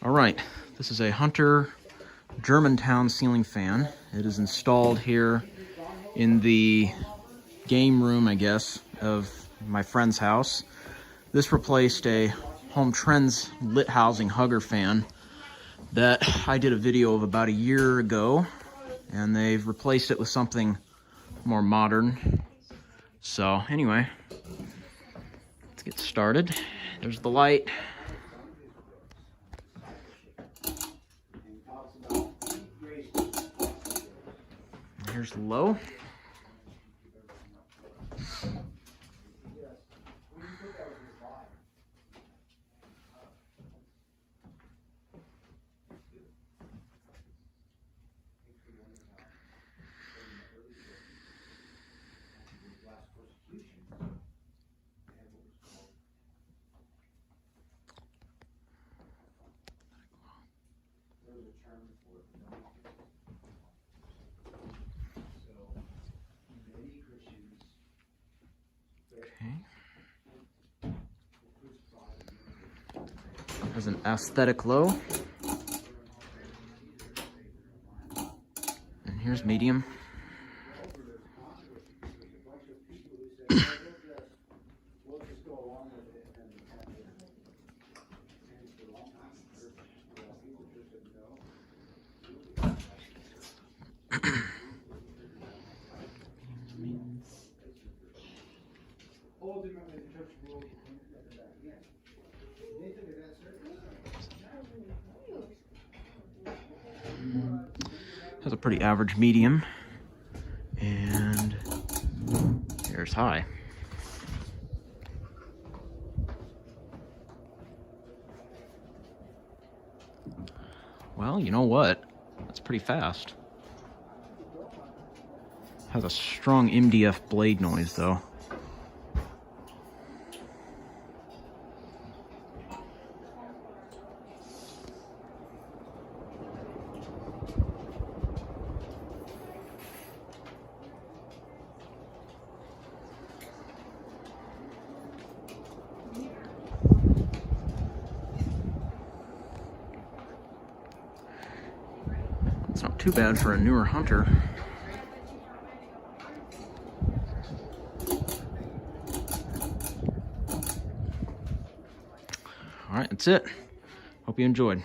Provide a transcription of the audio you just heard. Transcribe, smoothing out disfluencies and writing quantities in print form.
All right, this is a Hunter Germantown ceiling fan. It is installed here in the game room, I guess, of my friend's house. This replaced a Home Trends lit housing hugger fan that I did a video of about a year ago, and they've replaced it with something more modern. So anyway, let's get started. There's the light. Here's the low. Okay. There's an aesthetic low. And here's medium. Has a pretty average medium, and here's high. Well, you know what? That's pretty fast. Has a strong MDF blade noise though. It's not too bad for a newer Hunter. All right, that's it. Hope you enjoyed.